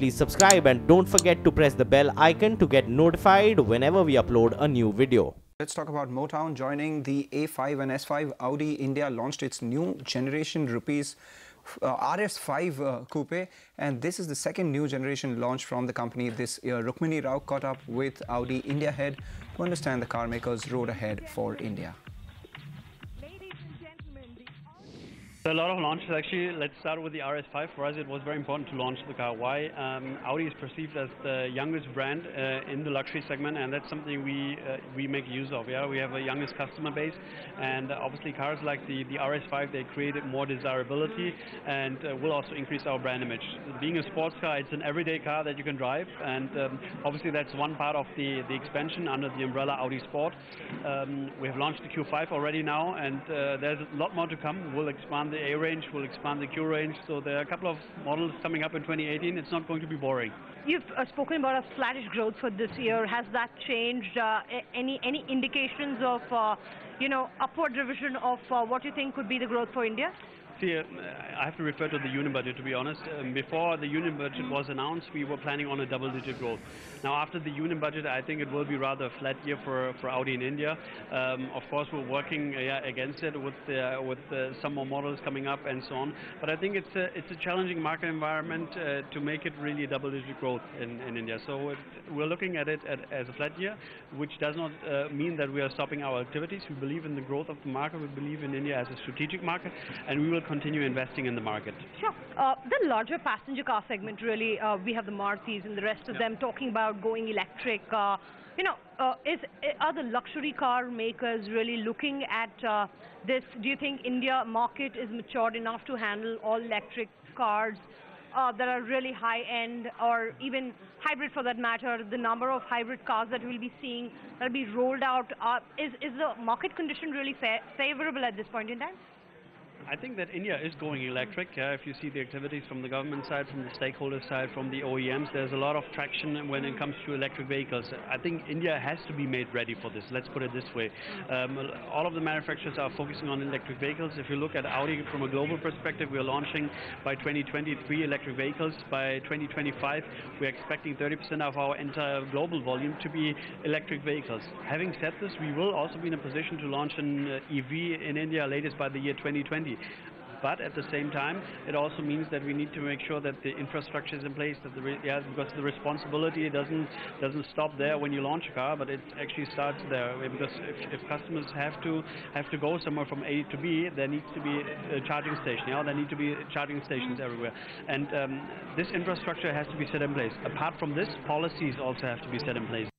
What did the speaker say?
please subscribe and don't forget to press the bell icon to get notified whenever we upload a new video. Let's talk about Motown. Joining the A5 and S5, Audi India launched its new generation RS5 Coupe, and this is the second new generation launch from the company this year. Rukmini Rao caught up with Audi India head to understand the car maker's road ahead for India. A lot of launches actually. Let's start with the RS5. For us it was very important to launch the car. Why? Audi is perceived as the youngest brand in the luxury segment, and that's something we make use of. Yeah, we have a youngest customer base, and obviously cars like the RS5, they created more desirability and will also increase our brand image. Being a sports car, it's an everyday car that you can drive, and obviously that's one part of the expansion under the umbrella Audi Sport. We have launched the Q5 already now, and there's a lot more to come. We'll expand the A range, will expand the Q range, so there are a couple of models coming up in 2018. It's not going to be boring. You've spoken about a flattish growth for this year. Has that changed? Any indications of upward revision of what you think could be the growth for India? See, I have to refer to the union budget, to be honest. Before the union budget was announced, we were planning on a double-digit growth. Now, after the union budget, I think it will be rather a flat year for Audi in India. Of course, we're working against it with some more models coming up and so on. But I think it's a challenging market environment to make it really a double-digit growth in India. So we're looking at it as a flat year, which does not mean that we are stopping our activities. We believe in the growth of the market. We believe in India as a strategic market, and we will continue investing in the market. Sure. The larger passenger car segment, really, we have the Marutis and the rest of them talking about going electric. Are the luxury car makers really looking at this? Do you think India market is matured enough to handle all electric cars that are really high-end, or even hybrid for that matter? The number of hybrid cars that we'll be seeing that will be rolled out, is the market condition really favorable at this point in time? I think that India is going electric. If you see the activities from the government side, from the stakeholder side, from the OEMs, there's a lot of traction when it comes to electric vehicles. I think India has to be made ready for this. Let's put it this way. All of the manufacturers are focusing on electric vehicles. If you look at Audi from a global perspective, we are launching by 2023 electric vehicles. By 2025, we're expecting 30% of our entire global volume to be electric vehicles. Having said this, we will also be in a position to launch an EV in India latest by the year 2020. But at the same time, it also means that we need to make sure that the infrastructure is in place, that because the responsibility doesn't stop there when you launch a car, but it actually starts there. Because if customers have to go somewhere from A to B, there needs to be a charging station. There need to be charging stations everywhere, and this infrastructure has to be set in place. Apart from this, policies also have to be set in place.